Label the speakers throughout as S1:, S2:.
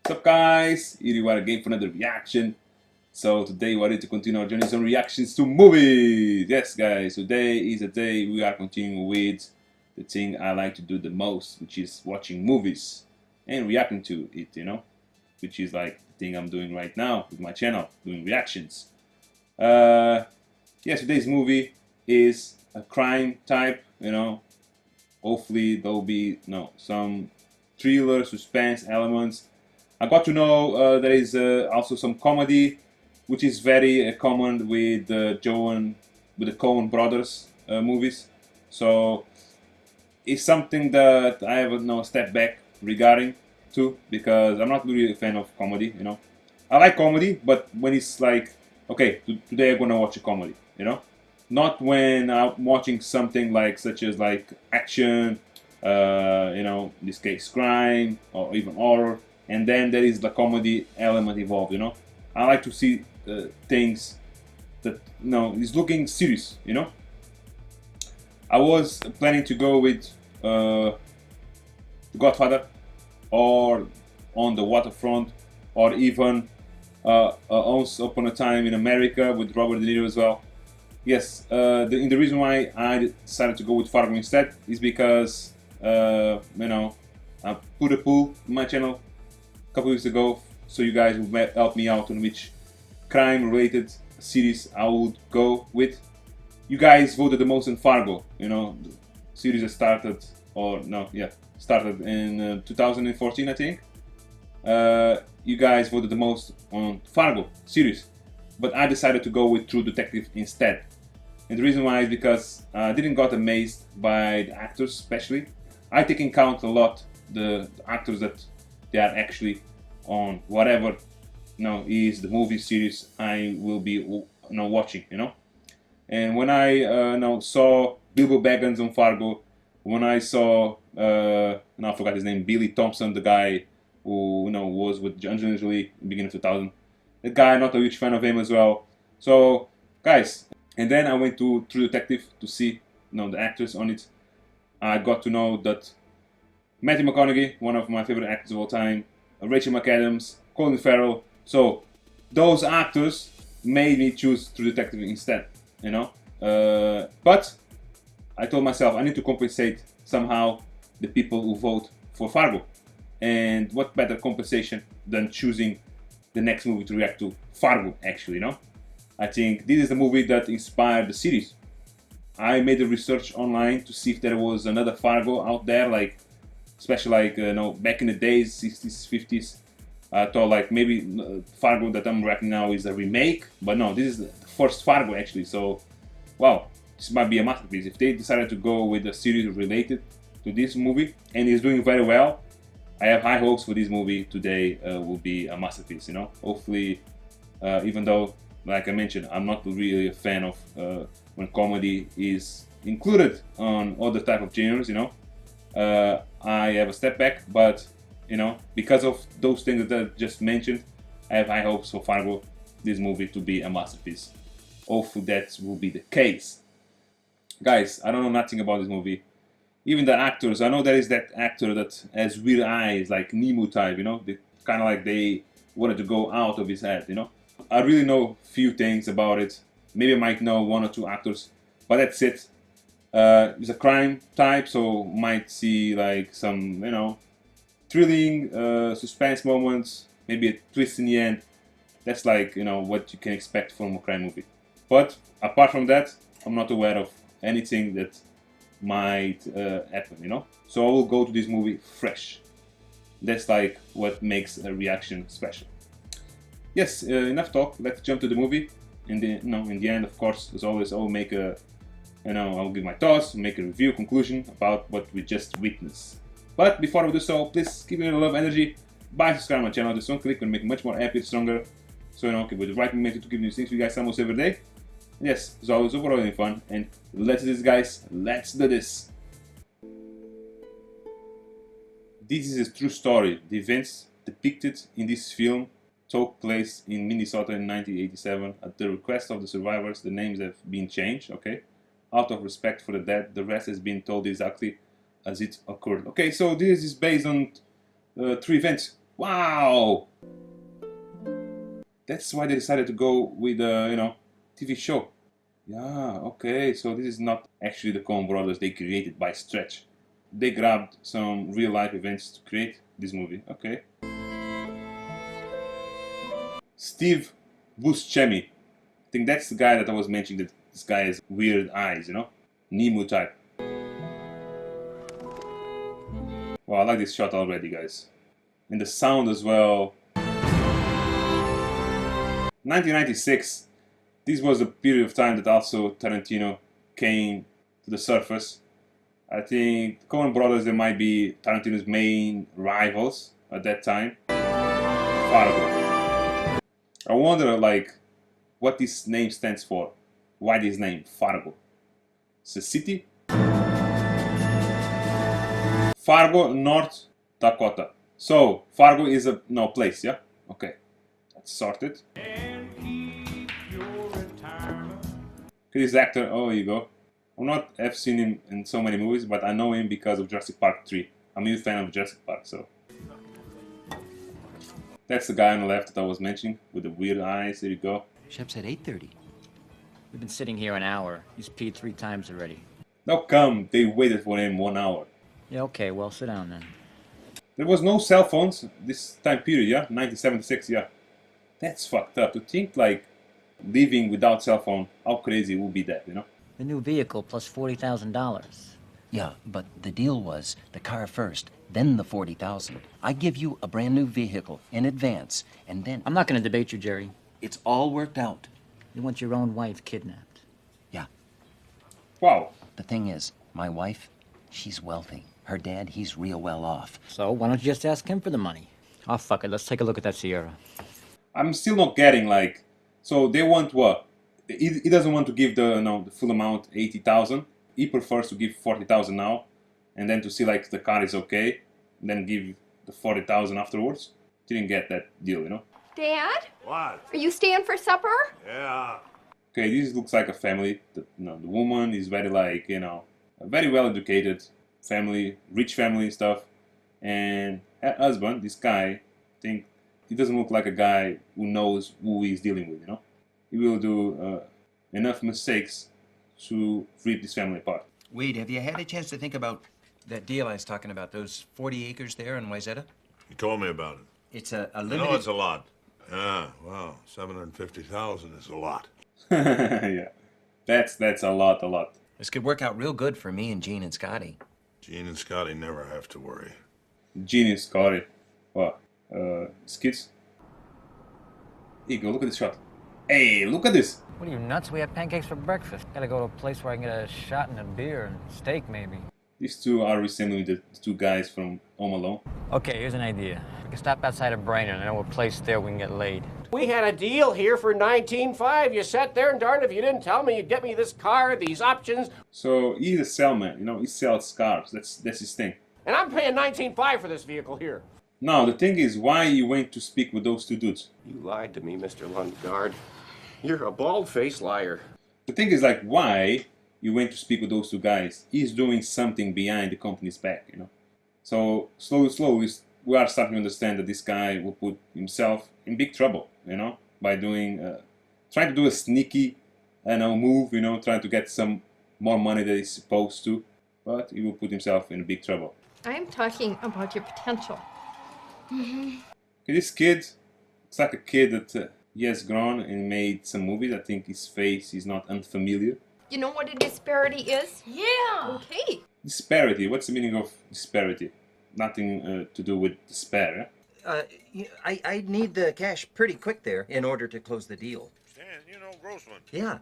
S1: What's up guys, here you are again for another reaction. So today we are ready to continue our journey on reactions to movies. Yes guys, today is a day we are continuing with the thing I like to do the most, which is watching movies and reacting to it, which is like the thing I'm doing right now with my channel, doing reactions. Yes, today's movie is a crime type, hopefully there'll be some thriller, suspense elements. I got to know there is also some comedy, which is very common with with the Coen brothers movies. So it's something that I have step back regarding to, because I'm not really a fan of comedy. I like comedy, but when it's like, okay, today I'm gonna watch a comedy. Not when I'm watching something like such as like action, in this case crime or even horror, and then there is the comedy element involved. I like to see things that is looking serious. I was planning to go with The Godfather, or On the Waterfront, or even Once Upon a Time in America with Robert De Niro as well. Yes, the reason why I decided to go with Fargo instead is because, I put a poll on my channel a couple weeks ago, so you guys would help me out on which crime-related series I would go with. You guys voted the most in Fargo, the series that started, started in 2014, I think. You guys voted the most on Fargo series, but I decided to go with True Detective instead. And the reason why is because I didn't got amazed by the actors, especially. I take in count a lot the actors that they are actually on whatever is the movie series I will be watching. And when I saw Bilbo Baggins on Fargo, when I saw now I forgot his name, Billy Thompson, the guy who was with Angelina Jolie in the beginning of 2000. That guy, not a huge fan of him as well. So guys. And then I went to True Detective to see the actors on it. I got to know that Matthew McConaughey, one of my favorite actors of all time, Rachel McAdams, Colin Farrell. So those actors made me choose True Detective instead. But I told myself I need to compensate somehow the people who vote for Fargo. And what better compensation than choosing the next movie to react to? Fargo, actually, I think this is the movie that inspired the series. I made a research online to see if there was another Fargo out there, like, especially like back in the days, 60s, 50s. I thought like maybe Fargo that I'm reacting now is a remake, but no, this is the first Fargo actually. So, wow, this might be a masterpiece. If they decided to go with a series related to this movie and it's doing very well, I have high hopes for this movie today. Will be a masterpiece. Hopefully, even though, like I mentioned, I'm not really a fan of when comedy is included on other type of genres. I have a step back, but because of those things that I just mentioned, I have high hopes for Fargo, this movie, to be a masterpiece. Hopefully that will be the case. Guys, I don't know nothing about this movie. Even the actors, I know there is that actor that has weird eyes, like Nemo type. They kind of like they wanted to go out of his head. I really know few things about it. Maybe I might know one or two actors, but that's it. It's a crime type, so might see like some, thrilling suspense moments, maybe a twist in the end. That's like, what you can expect from a crime movie. But apart from that, I'm not aware of anything that might happen. So I will go to this movie fresh. That's like what makes a reaction special. Yes, enough talk. Let's jump to the movie. In the end, of course, as always, I'll make I'll give my thoughts, make a review, conclusion about what we just witnessed. But before we do so, please give me a lot of energy by subscribing to my channel. This one click will make me much more happy, stronger. So keep with the right momentum to give these things to you guys almost every day. Yes, as always, overall having fun, and let's do this, guys. Let's do this. This is a true story. The events depicted in this film took place in Minnesota in 1987. At the request of the survivors, the names have been changed, okay? Out of respect for the dead, the rest has been told exactly as it occurred. Okay, so this is based on 3 events. Wow! That's why they decided to go with a TV show. Yeah, okay, so this is not actually the Coen brothers they created by stretch. They grabbed some real life events to create this movie. Okay. Steve Buscemi. I think that's the guy that I was mentioning, that this guy has weird eyes, Nemo type. Wow, I like this shot already, guys. And the sound as well. 1996. This was a period of time that also Tarantino came to the surface. I think Coen brothers, they might be Tarantino's main rivals at that time. Fargo. I wonder, like, what this name stands for. Why this name, Fargo? It's a city? Fargo, North Dakota. So, Fargo is a place, yeah? Okay. That's sorted. This actor, oh, here you go. I've seen him in so many movies, but I know him because of Jurassic Park 3. I'm a huge fan of Jurassic Park, so. That's the guy on the left that I was mentioning, with the weird eyes. There you go.
S2: Shep said 8:30.
S3: We've been sitting here an hour. He's peed 3 times already.
S1: How come they waited for him 1 hour?
S3: Yeah, okay, well, sit down then.
S1: There was no cell phones this time period, yeah? 1976, yeah. That's fucked up. To think, like, living without cell phone, how crazy would be that,
S3: The new vehicle plus $40,000.
S2: Yeah, but the deal was the car first, then the 40,000. I give you a brand new vehicle in advance, and then
S3: I'm not going to debate you, Jerry.
S2: it's all worked out.
S3: You want your own wife kidnapped.
S2: Yeah.
S1: Wow.
S2: The thing is, my wife, she's wealthy. Her dad, he's real well off.
S3: So why don't you just ask him for the money? Oh, fuck it. Let's take a look at that Sierra.
S1: I'm still not getting, like, so they want what? He doesn't want to give the full amount, 80,000. He prefers to give 40,000 now, and then to see like the car is okay, and then give the 40,000 afterwards. Didn't get that deal,
S4: Dad?
S5: What?
S4: Are you staying for supper?
S5: Yeah.
S1: Okay, this looks like a family. The woman is very like, a very well educated family, rich family stuff, and her husband, this guy, I think he doesn't look like a guy who knows who he's dealing with, He will do enough mistakes to rip this family apart.
S6: Wade, have you had a chance to think about that deal I was talking about, those 40 acres there in Wayzata?
S5: You told me about it.
S6: It's a
S5: I
S6: limited...
S5: know it's a lot. Yeah, wow, 750,000 is a lot.
S1: Yeah, that's a lot.
S6: This could work out real good for me and Gene and Scotty.
S5: Gene and Scotty never have to worry.
S1: Gene and Scotty. What? Skits? Here you go, look at this shot. Hey, look at this.
S7: What are you, nuts? We have pancakes for breakfast. Gotta go to a place where I can get a shot and a beer and steak, maybe.
S1: These two are resembling the two guys from Home Alone.
S7: Okay, here's an idea. We can stop outside of Brainerd. I know a place there we can get laid.
S8: We had a deal here for 19.5. You sat there and darned if you didn't tell me you'd get me this car, these options.
S1: So he's a salesman, he sells cars. That's his thing.
S8: And I'm paying 19.5 for this vehicle here.
S1: Now, the thing is, why you went to speak with those two dudes?
S8: You lied to me, Mr. Lundgaard. You're a bald-faced liar.
S1: The thing is, like, why you went to speak with those two guys? He's doing something behind the company's back, So, slowly, we are starting to understand that this guy will put himself in big trouble, by doing, trying to do a sneaky, move, trying to get some more money than he's supposed to, but he will put himself in big trouble.
S4: I'm talking about your potential.
S1: Okay, this kid, it's like a kid that he has grown and made some movies. I think his face is not unfamiliar.
S4: You know what a disparity is?
S9: Yeah.
S4: Okay.
S1: Disparity, what's the meaning of disparity? Nothing to do with despair,
S6: I need the cash pretty quick there in order to close the deal.
S5: Stan, Grossman.
S6: Yeah.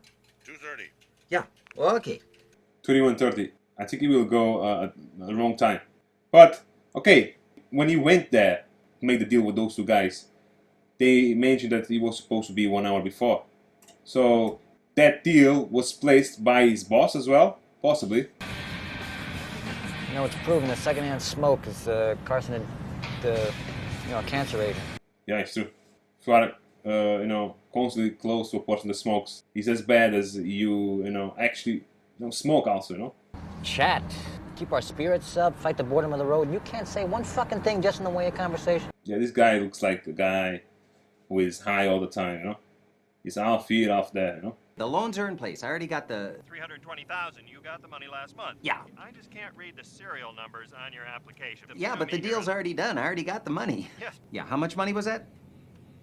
S5: 2:30.
S6: Yeah. Well, okay.
S1: 21:30. I think he will go at the wrong time. But, okay, when he went there to make the deal with those two guys, they mentioned that he was supposed to be 1 hour before. So, that deal was placed by his boss as well? Possibly.
S7: It's proven that secondhand smoke is carcinogen, a cancer agent.
S1: Yeah, it's true. If you are, constantly close to a person that smokes, it's as bad as you, actually smoke also,
S7: Chat. Keep our spirits up, fight the boredom of the road. You can't say one fucking thing just in the way of conversation.
S1: Yeah, this guy looks like a guy who is high all the time, you know? He's half here, half there, you know?
S2: The loans are in place. I already got the...
S9: 320,000. You got the money last month.
S2: Yeah.
S9: I just can't read the serial numbers on your application.
S2: Yeah, but the deal's already done. I already got the money.
S9: Yes.
S2: Yeah, how much money was that?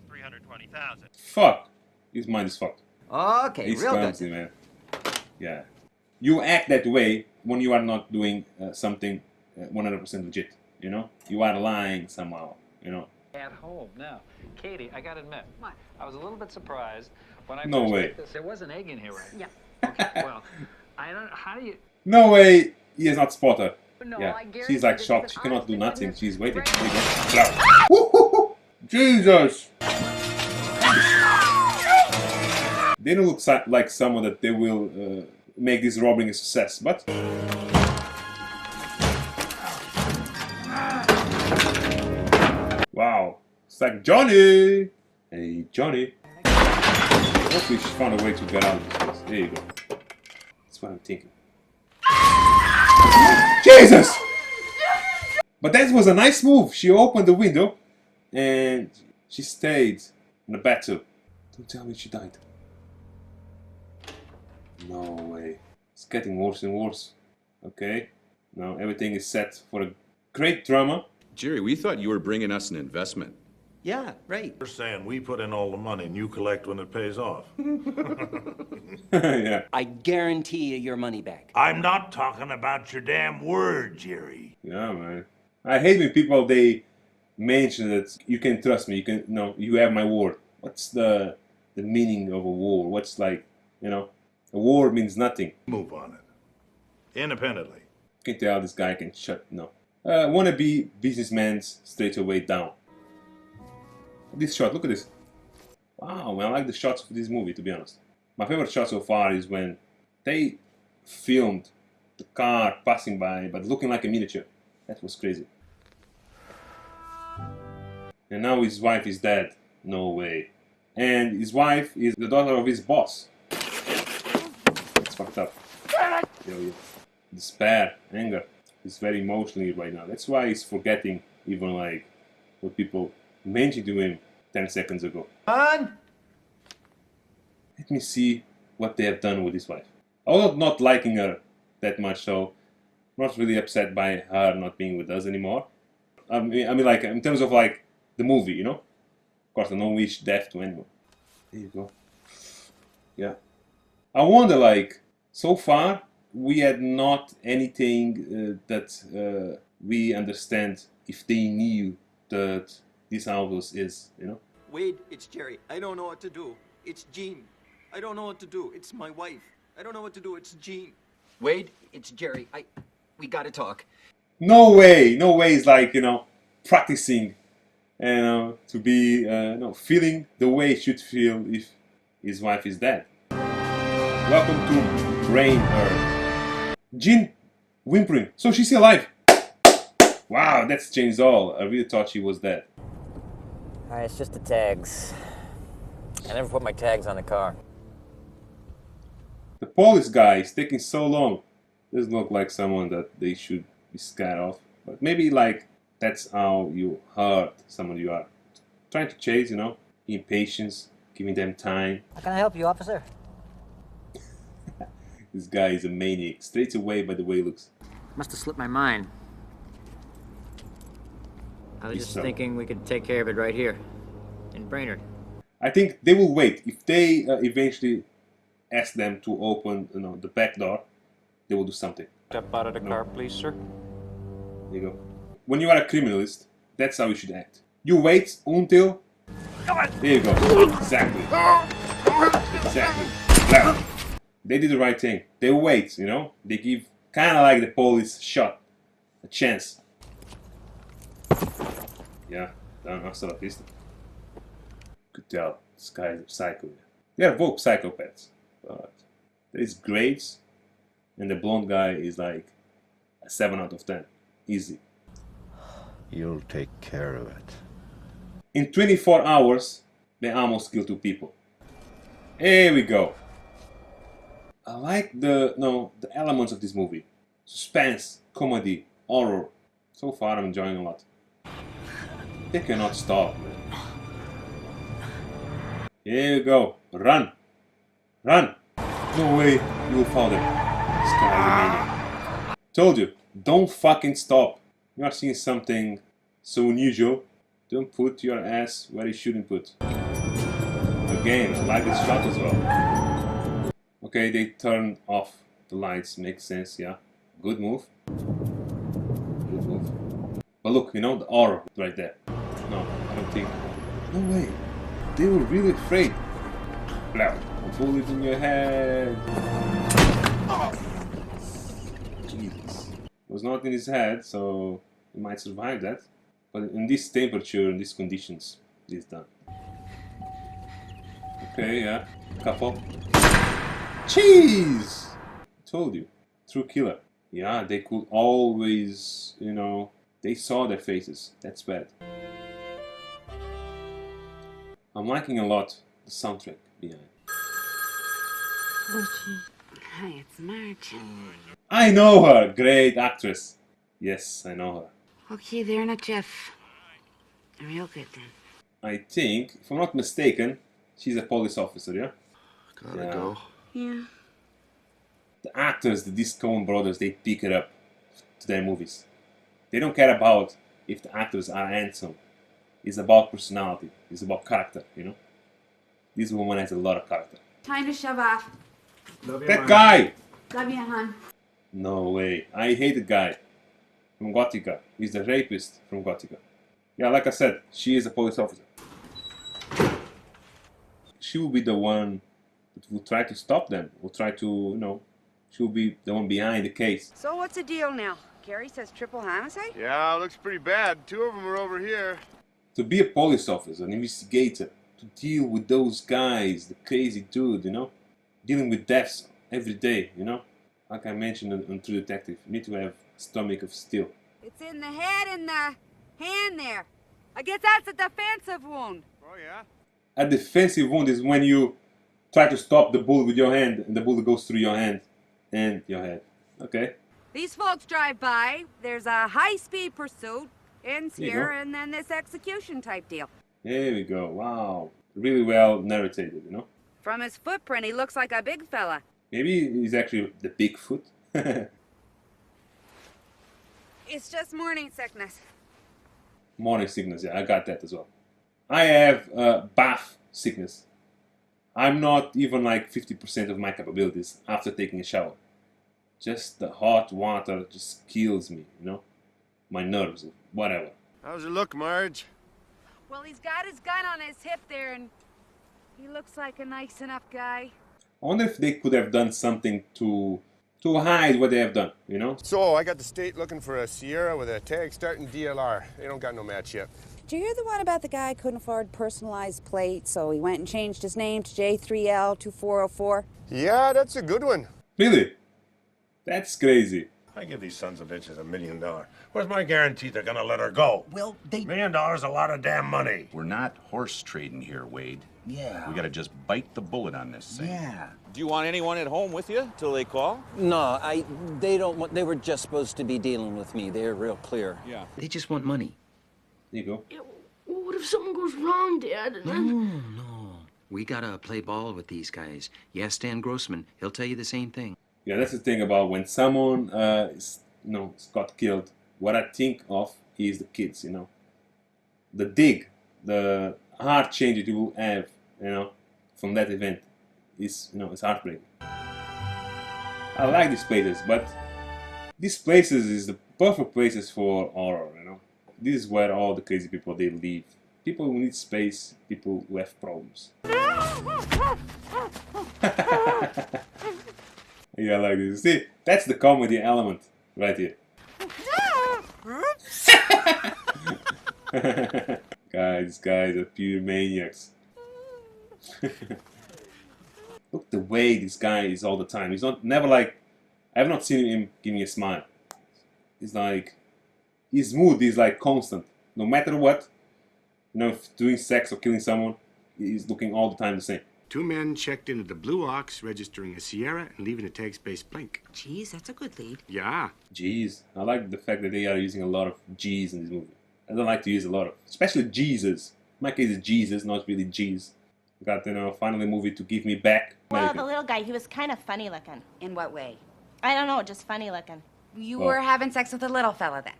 S9: 320,000.
S1: Fuck! His mind is fucked.
S2: Okay,
S1: He's
S2: real
S1: clumsy,
S2: good.
S1: man. Yeah. You act that way when you are not doing something 100% legit, you know? You are lying somehow, you know?
S10: At home now. Katie, I gotta admit, what? I was a little bit surprised when I
S1: No
S10: first
S1: way.
S10: got this. There was an egg in here, right?
S4: Yeah.
S10: Okay, well, I don't. How do you?
S1: No way! He has not spotted her.
S4: No,
S1: Yeah.
S4: I guarantee
S1: She's like
S4: this is
S1: shocked.
S4: an
S1: She cannot do
S4: honest
S1: nothing.
S4: business.
S1: She's waiting.
S4: Right.
S1: There you go. Woo-hoo-hoo. Jesus! They don't look like someone that they will make this robbery a success, but... Wow. It's like Johnny! Hey, Johnny. Hopefully she found a way to get out of this place. There you go. That's what I'm thinking. Jesus! But that was a nice move. She opened the window and she stayed in the bathtub. Don't tell me she died. No way. It's getting worse and worse. Okay. Now everything is set for a great drama.
S11: Jerry, we thought you were bringing us an investment.
S2: Yeah, right.
S5: You're saying we put in all the money and you collect when it pays off.
S1: Yeah.
S2: I guarantee you your money back.
S12: I'm not talking about your damn word, Jerry.
S1: Yeah, man. I hate when people they mention that you can trust me. You can no. You have my word. What's the meaning of a war? What's like, you know, a war means nothing.
S5: Move on it. Independently.
S1: You can tell this guy can shut no. Wannabe businessman straight away down. This shot, look at this. Wow, man, I like the shots of this movie, to be honest. My favorite shot so far is when they filmed the car passing by, but looking like a miniature. That was crazy. And now his wife is dead. No way. And his wife is the daughter of his boss. It's fucked up. Despair, anger. He's very emotionally right now. That's why he's forgetting even like what people mentioned to him 10 seconds ago.
S2: On!
S1: Let me see what they have done with his wife. I was not liking her that much, so I'm not really upset by her not being with us anymore. I mean, like in terms of like the movie, you know. Of course, I don't wish death to anyone. There you go. Yeah. I wonder, like, so far we had not anything that we understand if they knew that this house is, you know.
S13: Wade, it's Jerry. I don't know what to do. It's Jean. I don't know what to do. It's my wife. I don't know what to do. It's Jean.
S2: Wade, it's Jerry. We gotta talk.
S1: No way. No way is like, you know, practicing, you know, to be, no, feeling the way he should feel if his wife is dead. Welcome to Brain Her. Jean whimpering. So she's still alive. Wow, that's changed all. I really thought she was dead.
S7: Alright, it's just the tags. I never put my tags on the car.
S1: The police guy is taking so long. Doesn't look like someone that they should be scared of. But maybe like that's how you hurt someone you are trying to chase, you know? Impatience, giving them time.
S7: How can I help you, officer?
S1: This guy is a maniac, straight away by the way he looks.
S3: Must have slipped my mind. I was
S1: He's
S3: just
S1: so-
S3: thinking we could take care of it right here, in Brainerd.
S1: I think they will wait. If they eventually ask them to open, you know, the back door, they will do something.
S9: Step out of the car, please, sir.
S1: There you go. When you are a criminalist, that's how you should act. You wait until... There you go. Exactly. Exactly. Now, they did the right thing. They wait, you know? They give, kind of like the police shot, a chance. Yeah, done hasta la vista. Could tell, this guy is a psycho. They are both psychopaths. But there is Graves, and the blonde guy is like a 7 out of 10. Easy.
S12: You'll take care of it.
S1: In 24 hours, they almost killed 2 people. Here we go. I like the elements of this movie. Suspense, comedy, horror. So far I'm enjoying a lot. They cannot stop, man. Here you go. Run. Run. No way you will follow them. This guy is a maniac. Told you. Don't fucking stop. You are seeing something so unusual. Don't put your ass where you shouldn't put. Again, I like this shot as well. Okay, they turn off the lights. Makes sense, yeah. Good move. Good move. But look, you know, the aura right there. No, I don't think. No way. They were really afraid. Blah. A bullet in your head. Jesus. It was not in his head, so he might survive that. But in this temperature, in these conditions, this done. Okay, yeah. Couple. Cheese! Told you. True killer. Yeah, they could always, you know, they saw their faces. That's bad. I'm liking a lot the soundtrack behind.
S14: Hi, it's Marge.
S1: I know her! Great actress. Yes, I know her.
S14: Okay, there, not Jeff. Real good then.
S1: I think, if I'm not mistaken, she's a police officer, yeah?
S5: Gotta go.
S14: Yeah.
S1: The actors, these Coen brothers, they pick it up to their movies. They don't care about if the actors are handsome. It's about personality. It's about character, you know? This woman has a lot of character.
S14: Time to shove off.
S1: That guy!
S14: Love you, hon.
S1: No way. I hate the guy from Gothica. He's the rapist from Gothica. Yeah, like I said, she is a police officer. She will be the one that will try to stop them. Will try to, you know, she will be the one behind the case.
S14: So what's the deal now? Gary says triple homicide?
S15: Yeah, looks pretty bad. Two of them are over here.
S1: To be a police officer, an investigator, to deal with those guys, the crazy dude, you know? Dealing with deaths every day, you know? Like I mentioned on True Detective, you need to have a stomach of steel.
S14: It's in the head and the hand there. I guess that's a defensive wound.
S15: Oh, yeah?
S1: A defensive wound is when you try to stop the bullet with your hand and the bullet goes through your hand and your head. Okay?
S14: These folks drive by, there's a high-speed pursuit, ends
S1: There you
S14: here,
S1: go.
S14: and then this execution type deal.
S1: There we go. Wow. Really well narrated, you know?
S14: From his footprint, he looks like a big fella.
S1: Maybe he's actually the Bigfoot.
S14: It's just morning sickness.
S1: Morning sickness, yeah, I got that as well. I have bath sickness. I'm not even like 50% of my capabilities after taking a shower. Just the hot water just kills me, you know? My nerves, whatever.
S15: How's it look, Marge?
S14: Well, he's got his gun on his hip there, and he looks like a nice enough guy.
S1: I wonder if they could have done something to hide what they have done, you know?
S15: So, I got the state looking for a Sierra with a tag starting DLR. They don't got no match yet.
S14: Did you hear the one about the guy couldn't afford personalized plates, so he went and changed his name to J3L2404?
S15: Yeah, that's a good one.
S1: Really? That's crazy.
S12: I give these sons of bitches $1 million. Where's my guarantee they're gonna let her go?
S11: Well, they...
S12: $1 million is a lot of damn money.
S11: We're not horse trading here, Wade.
S2: Yeah.
S11: We gotta just bite the bullet on this thing.
S2: Yeah.
S16: Do you want anyone at home with you till they call?
S3: No, they don't want, they were just supposed to be dealing with me. They're real clear.
S16: Yeah.
S2: They just want money.
S1: There you go.
S17: Yeah, what if something goes wrong, Dad? And then...
S2: No. We gotta play ball with these guys. Yes, Stan Grossman, he'll tell you the same thing.
S1: Yeah, that's the thing about when someone got killed. What I think of is the kids, you know. The dig, the heart change that you will have, you know, from that event is, you know, it's heartbreaking. I like these places, but these places is the perfect places for horror, you know. This is where all the crazy people they live. People who need space, people who have problems. Yeah, I like this. See, that's the comedy element right here. Guys are pure maniacs. Look the way this guy is all the time. He's never like, I have not seen him give me a smile. It's like, his mood is like constant. No matter what, you know, if doing sex or killing someone, he's looking all the time the same.
S18: 2 men checked into the Blue Ox, registering a Sierra and leaving a tag space blank.
S14: Geez, that's a good lead.
S18: Yeah.
S1: G's. I like the fact that they are using a lot of G's in this movie. I don't like to use a lot of, especially Jesus. In my case, it's Jesus, not really G's. Got, you know, finally a movie to give me back.
S19: Well,
S1: American.
S19: the little guy, he was kind of funny looking.
S14: In what way?
S19: I don't know, just funny looking.
S14: You
S1: Oh.
S14: were having sex with the little fella then?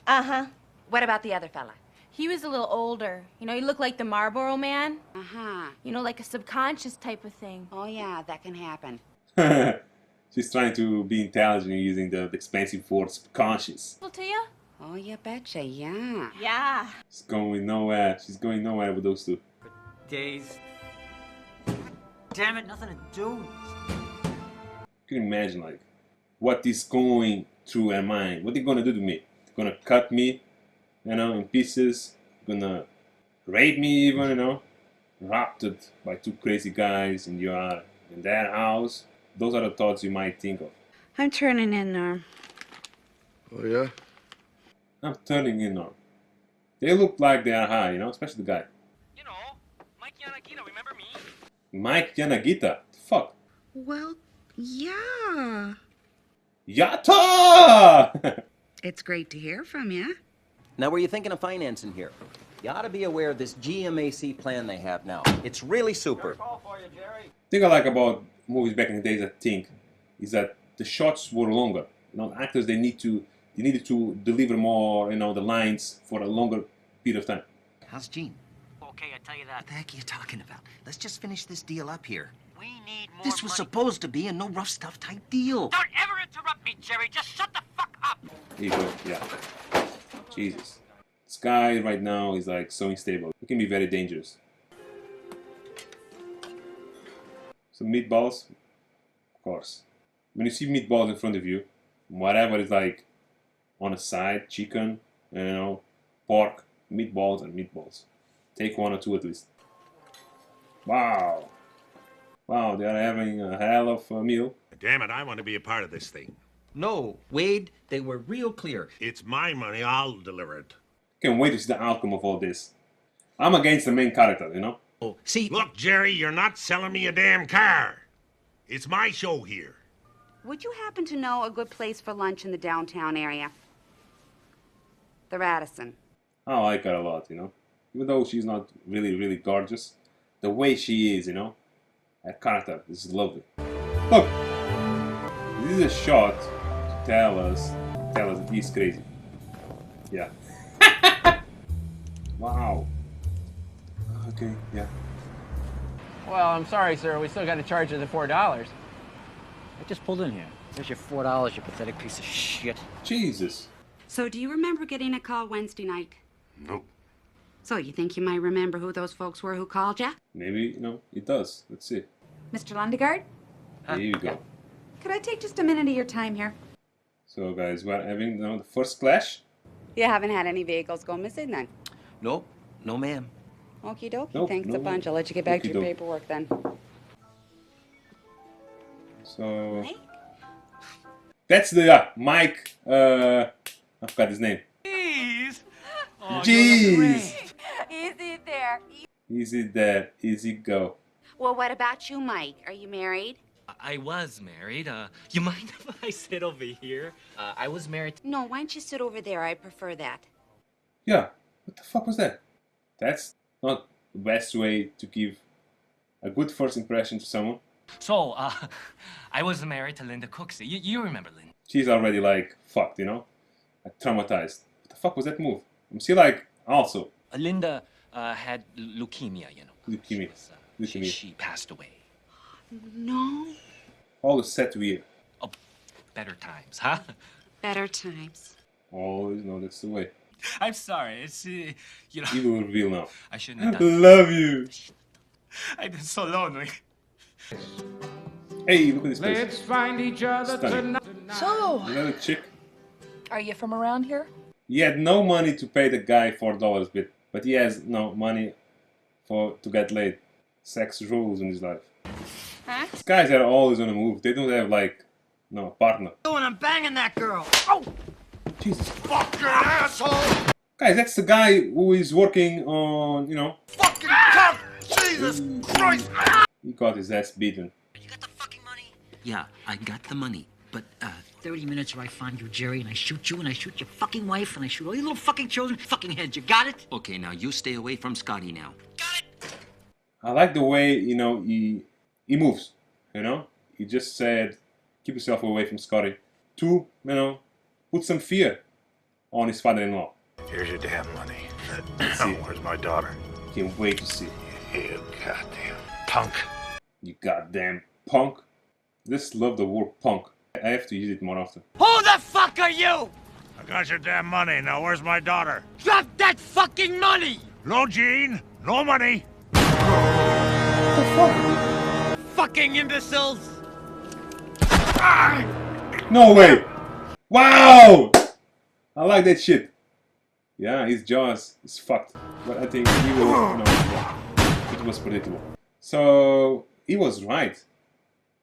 S19: Uh-huh.
S14: What about the other fella?
S19: He was a little older. You know, he looked like the Marlboro Man.
S14: Uh-huh.
S19: You know, like a subconscious type of thing.
S14: Oh, yeah, that can happen.
S1: She's trying to be intelligent using the expensive word subconscious.
S19: To you?
S14: Oh, you betcha, yeah.
S19: Yeah.
S1: She's going nowhere. She's going nowhere with those two.
S7: Days. Damn it, nothing to do.
S1: Can you imagine, like, what is going through her mind? What are they gonna do to me? They're gonna cut me, you know, in pieces. Gonna rape me even, you know. Rapted by two crazy guys in their house. Those are the thoughts you might think of.
S14: I'm turning in, Norm.
S12: Oh, yeah?
S1: I'm turning in on. They look like they are high, you know, especially the guy.
S9: You know, Mike Yanagita, remember me?
S1: Mike Yanagita. Fuck.
S14: Well, yeah.
S1: Yatta!
S14: It's great to hear from you.
S2: Now, were you thinking of financing here? You ought to be aware of this GMAC plan they have now. It's really super.
S1: thing I like about movies back in the days, I think, is that the shots were longer. You know, actors they needed to deliver more, you know, the lines for a longer period of time.
S2: How's Gene?
S7: Okay, I tell you that.
S2: What the heck are you talking about? Let's just finish this deal up here.
S7: We need more
S2: This was
S7: money.
S2: supposed to be a no rough stuff type deal.
S7: Don't ever interrupt me, Jerry. Just shut the fuck up.
S1: Here you go. Yeah. Jesus. This guy right now is like so unstable. It can be very dangerous. Some meatballs, of course. When you see meatballs in front of you, whatever is like on a side, chicken, you know, pork, meatballs and meatballs. Take one or two at least. Wow. Wow, they are having a hell of a meal.
S12: Damn it, I want to be a part of this thing.
S2: No, Wade, they were real clear.
S12: It's my money, I'll deliver it.
S1: Can't wait to see the outcome of all this. I'm against the main character, you know?
S2: Oh, see,
S12: Look, Jerry, you're not selling me a damn car. It's my show here.
S14: Would you happen to know a good place for lunch in the downtown area? The Radisson.
S1: I like her a lot, you know? Even though she's not really, really gorgeous, the way she is, you know? Her character is lovely. Look! This is a shot to tell us that he's crazy. Yeah. Wow. Okay, yeah.
S20: Well, I'm sorry, sir. We still got to charge you the $4.
S7: I just pulled in here. There's your $4, you pathetic piece of shit.
S1: Jesus.
S14: So do you remember getting a call Wednesday night?
S12: Nope.
S14: So you think you might remember who those folks were who called you?
S1: Maybe, you know, it does. Let's see.
S14: Mr. Lundegaard?
S1: Here you go.
S14: Could I take just a minute of your time here?
S1: So, guys, we're having, you know, the first clash.
S14: You haven't had any vehicles go missing then?
S2: Nope, no ma'am.
S14: Okie dokie.
S1: Nope,
S14: Thanks
S1: no.
S14: a bunch. I'll let you get back to your
S1: Okey-doke.
S14: paperwork then.
S1: So... That's the, Mike, I forgot his name.
S7: Jeez.
S1: Jeez!
S14: Easy there.
S1: Easy there, easy go.
S14: Well, what about you, Mike? Are you married?
S21: I was married. You mind if I sit over here? I was married.
S14: No, why don't you sit over there? I prefer that.
S1: Yeah, what the fuck was that? That's not the best way to give a good first impression to someone.
S21: So, I was married to Linda Cooksey. You remember Linda?
S1: She's already like fucked, you know? Like traumatized. What the fuck was that move? I'm still like, also.
S21: Linda had leukemia, you know.
S1: Leukemia. Leukemia.
S21: She passed away.
S14: No.
S1: All is set weird.
S21: Oh, better times, huh?
S14: Better times.
S1: Always know that's the way.
S21: I'm sorry. It's, you know.
S1: You will reveal now.
S21: I shouldn't have done
S1: Love you.
S21: I've been so lonely.
S1: Hey, look at this place.
S22: Let's find each other
S1: Stunning.
S22: tonight.
S23: So,
S1: Another chick.
S23: are you from around here?
S1: He had no money to pay the guy $4, but he has no money to get laid. Sex rules in his life.
S23: Huh?
S1: These guys are always on the move. They don't have like, no, partner.
S7: Oh, and I'm banging that girl. Oh!
S1: Jesus.
S12: Fucking asshole!
S1: Guys, that's the guy who is working on, you know.
S12: Fucking cunt! Jesus Christ!
S1: He got his ass beaten.
S2: Yeah, I got the money, but
S6: 30 minutes or I find you, Jerry, and I shoot you, and I shoot your fucking wife, and I shoot all your little fucking children, fucking heads. You got it?
S2: Okay, now you stay away from Scotty now.
S1: I like the way, you know, he moves, you know? He just said, keep yourself away from Scotty. To, you know, put some fear on his father-in-law.
S12: Here's your damn money.
S1: Let's see.
S12: Where's my daughter?
S1: Can't wait to see.
S12: You goddamn punk.
S1: You goddamn punk. Just love the word punk. I have to use it more often.
S6: Who the fuck are you?
S12: I got your damn money. Now where's my daughter?
S6: Drop that fucking money!
S12: No, Gene. No money.
S6: Fucking imbeciles!
S1: No way! Wow! I like that shit. Yeah, his jaws is fucked. But I think he will... No, it was predictable. So, he was right.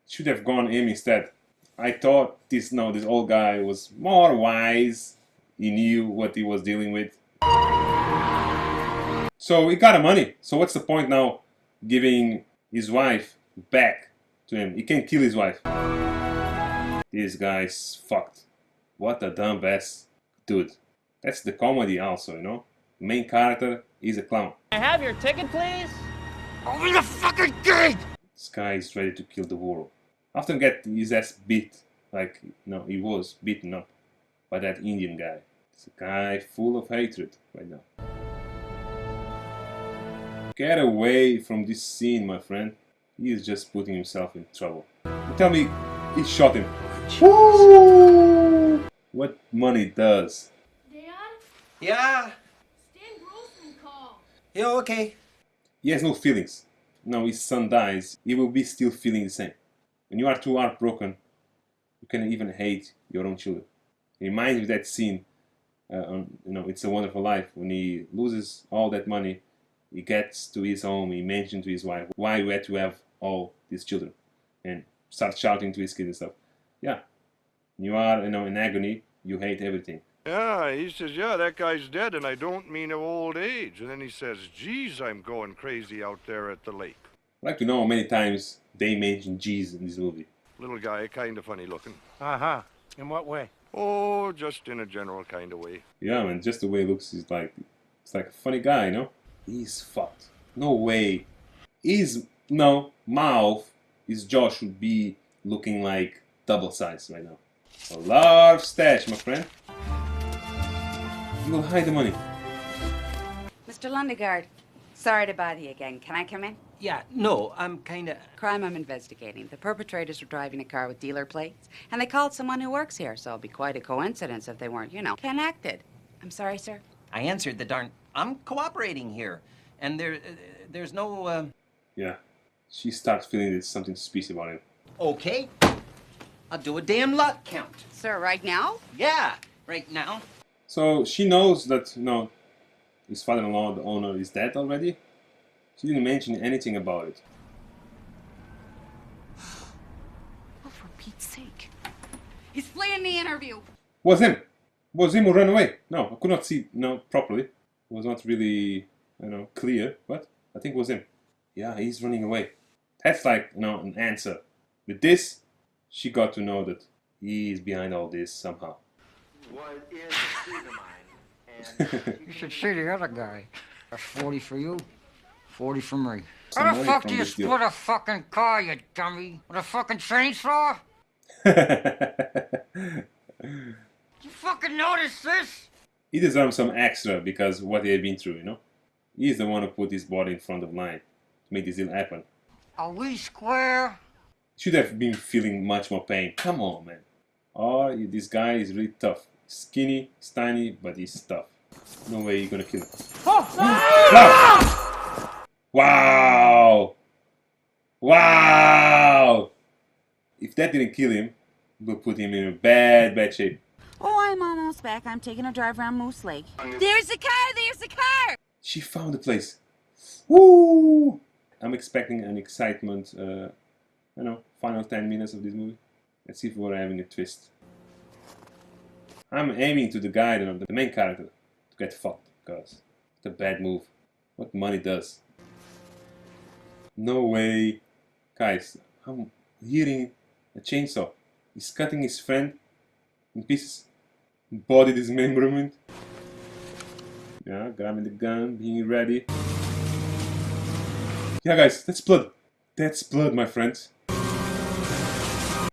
S1: Should have gone him instead. I thought this old guy was more wise. He knew what he was dealing with. So he got the money. So what's the point now giving his wife back to him? He can't kill his wife. This guy's fucked. What a dumbass dude. That's the comedy also, you know? The main character is a clown.
S20: I have your ticket, please?
S6: Open the fucking gate!
S1: This guy is ready to kill the world. After get his ass beat, like, no, he was beaten up by that Indian guy. It's a guy full of hatred right now. Get away from this scene, my friend. He is just putting himself in trouble. You tell me he shot him. Woo! What money does.
S3: Yeah.
S17: Stan Grossman called.
S3: Yeah, okay.
S1: He has no feelings. Now his son dies, he will be still feeling the same. When you are too heartbroken, you can even hate your own children. It reminds me of that scene on, you know, It's a Wonderful Life, when he loses all that money, he gets to his home, he mentions to his wife why we had to have all these children, and starts shouting to his kids and stuff. Yeah, you are, you know, in agony, you hate everything.
S12: Yeah, he says, yeah, that guy's dead, and I don't mean of old age. And then he says, geez, I'm going crazy out there at the lake.
S1: I'd like to know how many times they mention Jesus in this movie.
S12: Little guy, kind of funny looking.
S18: Uh-huh. In what way?
S12: Oh, just in a general kind of way.
S1: Yeah, man, just the way he looks is like, it's like a funny guy, you know? He's fucked. No way. His, mouth, his jaw should be looking like double size right now. A large stash, my friend. You will hide the money.
S14: Mr. Lundegaard, sorry to bother you again. Can I come in?
S2: Yeah, no, I'm kinda...
S14: Crime I'm investigating. The perpetrators were driving a car with dealer plates, and they called someone who works here, so it'd be quite a coincidence if they weren't, connected. I'm sorry, sir.
S2: I answered the darn... I'm cooperating here. And there's no,
S1: Yeah. She starts feeling there's something suspicious about him.
S2: Okay. I'll do a damn lot count.
S14: Sir, right now?
S2: Yeah, right now.
S1: So she knows that, his father-in-law, the owner, is dead already. She didn't mention anything about it.
S14: Oh, for Pete's sake. He's playing the interview.
S1: Was him who ran away. No, I could not see properly. It was not really, clear, but I think it was him. Yeah, he's running away. That's like, an answer. With this, she got to know that he is behind all this somehow.
S9: What is a student of mine?
S7: You should see the other guy. That's 40 for you, 40 for me.
S1: Some
S7: How the
S1: money
S7: fuck
S1: from
S7: do you
S1: this deal.
S7: split a fucking car, you dummy? With a fucking chainsaw? You fucking notice this?
S1: He deserves some extra because what he had been through, He's the one who put his body in front of mine to make this deal happen.
S7: Are we square?
S1: Should have been feeling much more pain. Come on, man. Oh, this guy is really tough. Skinny, he's tiny, but he's tough. No way you're gonna kill him. Wow! Wow! If that didn't kill him, we'll put him in a bad shape.
S14: Oh, I'm almost back. I'm taking a drive around Moose Lake. There's the car! There's the car!
S1: She found the place. Woo! I'm expecting an excitement, final 10 minutes of this movie. Let's see if we're having a twist. I'm aiming to the guy, the main character, to get fucked, because it's a bad move. What money does. No way. Guys, I'm hearing a chainsaw. He's cutting his friend in pieces. Body dismemberment. Yeah, grabbing the gun, being ready. Yeah, guys, that's blood. That's blood, my friends.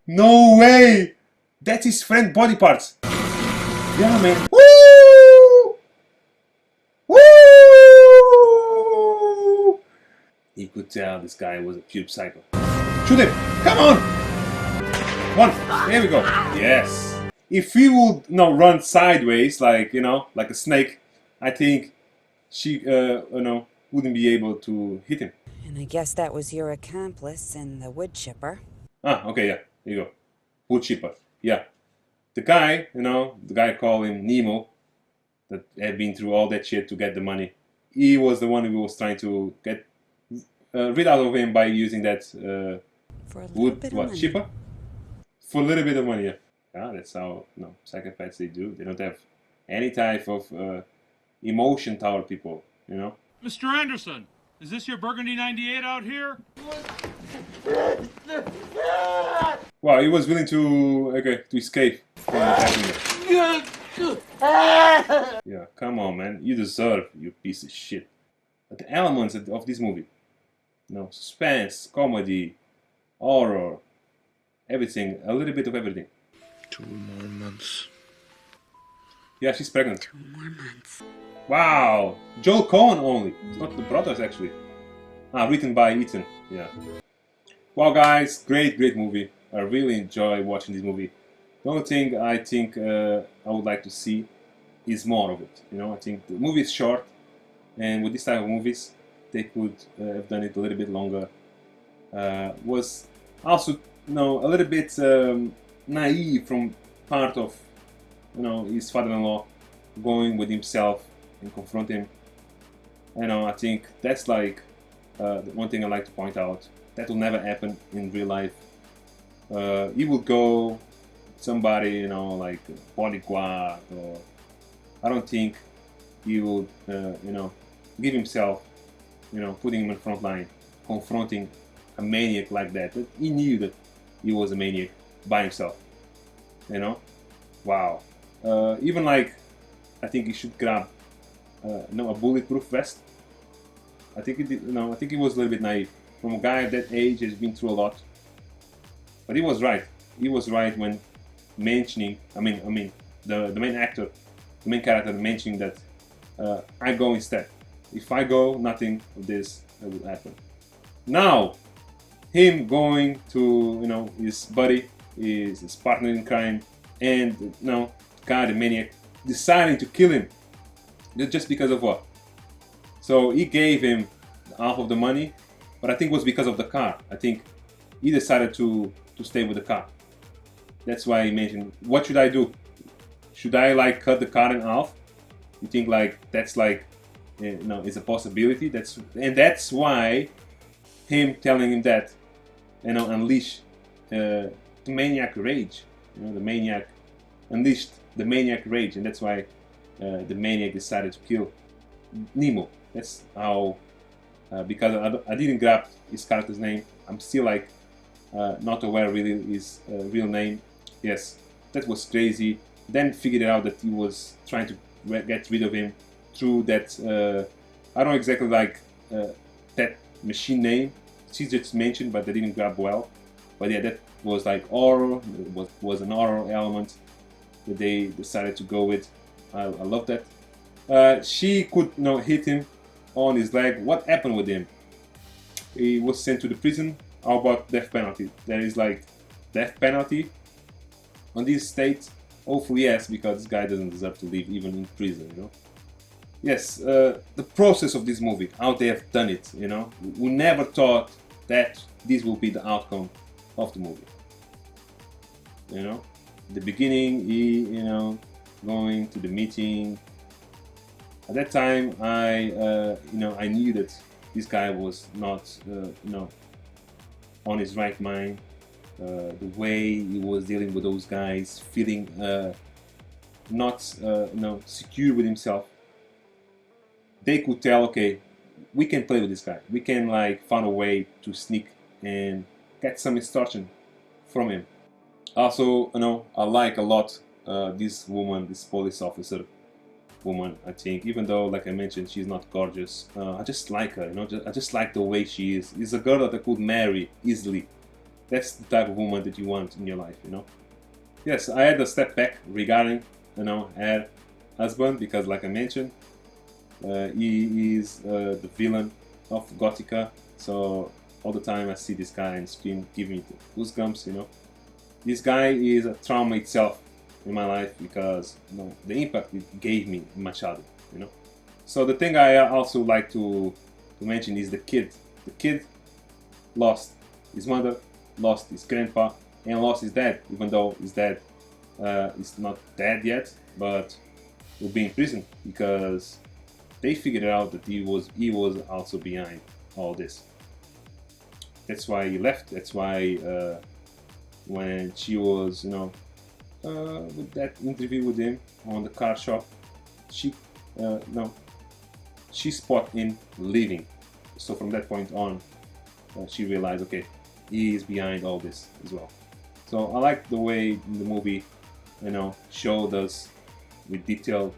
S1: No way! That's his friend body parts. Yeah, man. Woo! Woo! He could tell this guy was a pure psycho. Shoot him! Come on! One. There we go. Yes. If he would run sideways, like like a snake, I think she wouldn't be able to hit him.
S8: And I guess that was your accomplice and the wood chipper.
S1: Ah, okay, yeah. Here you go. Wood chipper. Yeah. The guy, the guy called him Nemo, that had been through all that shit to get the money. He was the one who was trying to get rid out of him by using that wood chipper for a little bit of money. Yeah, yeah, that's how psychopaths they do. They don't have any type of emotion toward people.
S10: Mr. Anderson, is this your Burgundy 98 out here?
S1: Wow, he was willing to escape from attacking him. Yeah, come on, man. You deserve, you piece of shit. But the elements of this movie, suspense, comedy, horror, everything, a little bit of everything.
S5: 2 more months.
S1: Yeah, she's pregnant.
S8: 2 more months.
S1: Wow, Joel Coen only. It's not the brothers actually. Written by Ethan. Yeah. Wow, guys, great movie. I really enjoy watching this movie. The only thing I think I would like to see is more of it. I think the movie is short, and with this type of movies, they could have done it a little bit longer. Was also, a little bit naive from part of, his father-in-law going with himself and confront him. I think that's like the one thing I like to point out. That will never happen in real life. He will go somebody, like bodyguard, or I don't think he would, give himself, putting him in front line, confronting a maniac like that. But he knew that he was a maniac by himself. Wow. Even like, I think he should grab, a bulletproof vest. I think he did. I think he was a little bit naive. From a guy of that age, has been through a lot. But he was right. He was right when mentioning. The main actor, the main character, mentioning that I go instead. If I go, nothing of this will happen. Now, him going to his buddy, his partner in crime, and guy, the maniac, deciding to kill him, just because of what? So he gave him half of the money, but I think it was because of the car. I think he decided to stay with the car. That's why he mentioned, what should I do? Should I like cut the car in half? You think like that's like, it's a possibility. That's why him telling him that, unleash the maniac rage. The maniac unleashed the maniac rage, and that's why the maniac decided to kill Nemo. That's how, because I didn't grab his character's name. I'm still like not aware really his real name. Yes, that was crazy. Then figured out that he was trying to get rid of him through that, I don't exactly like that machine name. She just mentioned, but they didn't grab well. But yeah, that was like horror. It was an horror element that they decided to go with. I love that. She could hit him on his leg. What happened with him? He was sent to the prison. How about death penalty? There is like death penalty on these states. Hopefully yes, because this guy doesn't deserve to live even in prison. Yes, the process of this movie, how they have done it. We never thought that this will be the outcome of the movie. The beginning, he going to the meeting. At that time, I knew that this guy was not on his right mind. The way he was dealing with those guys, feeling not secure with himself. They could tell, okay, we can play with this guy. We can like find a way to sneak and get some instruction from him. Also, I like a lot this woman, this police officer woman, I think, even though, like I mentioned, she's not gorgeous, I just like her, you know, I just like the way she is. It's a girl that I could marry easily. That's the type of woman that you want in your life, you know. Yes, I had a step back regarding, you know, her husband, because like I mentioned, he is the villain of Gothica, so all the time I see this guy and screen, give me goosebumps, you know. This guy is a trauma itself in my life, because, you know, the impact it gave me in my childhood, you know. So the thing I also like to mention is the kid. The kid lost his mother, lost his grandpa, and lost his dad, even though his dad is not dead yet, but will be in prison because they figured out that he was also behind all this. That's why he left. That's why when she was, you know, with that interview with him on the car shop, she spotted him leaving. So from that point on, she realized, okay, he is behind all this as well. So I like the way the movie, you know, showed us with detail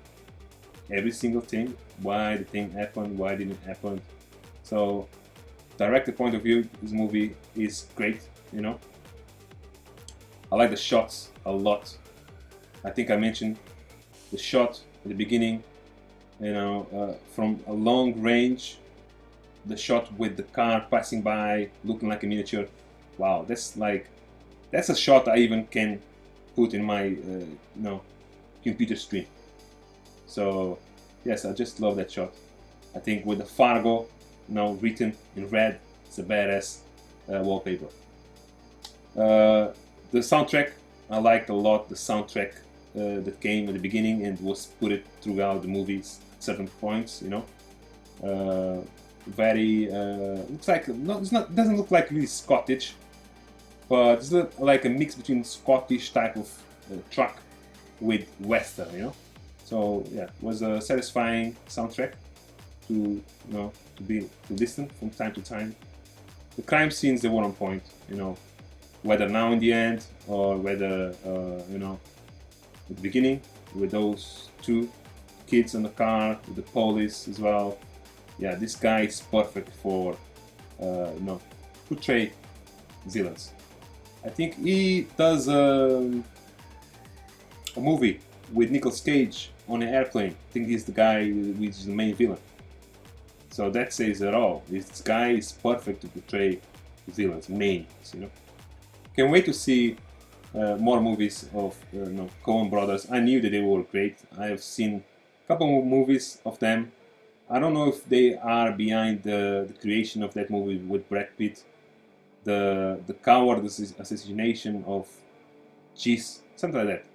S1: every single thing, why the thing happened, why it didn't happen. So director point of view, this movie is great, you know. I like the shots a lot. I think I mentioned the shot at the beginning, you know, from a long range, the shot with the car passing by looking like a miniature. Wow, that's a shot I even can put in my you know, computer screen. So yes, I just love that shot. I think with the Fargo, you know, written in red, it's a badass wallpaper. The soundtrack, I liked a lot the soundtrack that came at the beginning and was put it throughout the movies at certain points, you know. Very looks like doesn't look like really Scottish, but it's like a mix between Scottish type of truck with Western, you know. So yeah, it was a satisfying soundtrack to, you know, to listen from time to time. The crime scenes, they were on point, you know, whether now in the end or whether you know, at the beginning with those two kids in the car with the police as well. Yeah, this guy is perfect for you know, portray villains. I think he does a movie with Nicolas Cage on an airplane. I think he's the guy which is the main villain. So that says it all. This guy is perfect to portray villains, mains, you know. Can't wait to see more movies of you know, Coen brothers. I knew that they were great. I have seen a couple of movies of them. I don't know if they are behind the creation of that movie with Brad Pitt, the coward assassination of Cheese, something like that,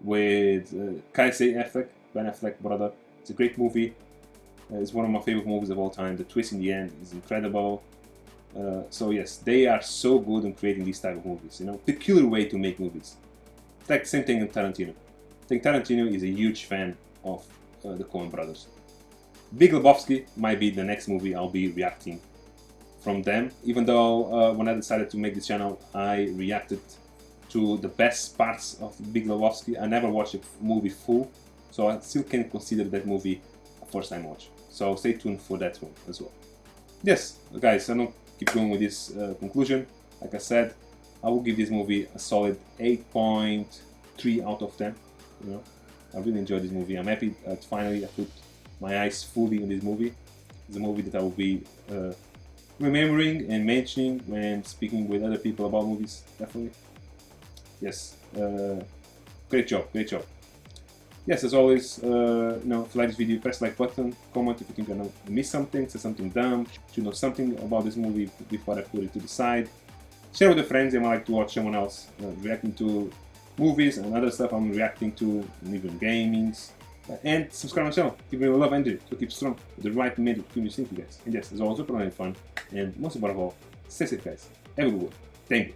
S1: with Casey Affleck, Ben Affleck brother. It's a great movie. It's one of my favorite movies of all time. The twist in the end is incredible. So yes, they are so good in creating these type of movies. You know, peculiar way to make movies. It's like the same thing in Tarantino. I think Tarantino is a huge fan of the Coen brothers. Big Lebowski might be the next movie I'll be reacting from them, even though when I decided to make this channel, I reacted to the best parts of Big Lebowski. I never watched a movie full, so I still can consider that movie a first time watch. So stay tuned for that one as well. Yes, guys, I don't keep going with this conclusion. Like I said, I will give this movie a solid 8.3 out of 10. You know, I really enjoyed this movie. I'm happy that finally I put my eyes fully on this movie. It's a movie that I will be remembering and mentioning when speaking with other people about movies, definitely. Yes, great job, great job. Yes, as always, you know, if you like this video, press the like button, comment if you think I missed something, say something dumb, if you know something about this movie before I put it to the side. Share with your friends, they might like to watch someone else reacting to movies and other stuff I'm reacting to, and even gamings. And subscribe to my channel, keep me love energy to keep strong with the right method to keep you guys. And yes, it's always super fun, and most of all, stay safe guys. Have a good one. Thank you.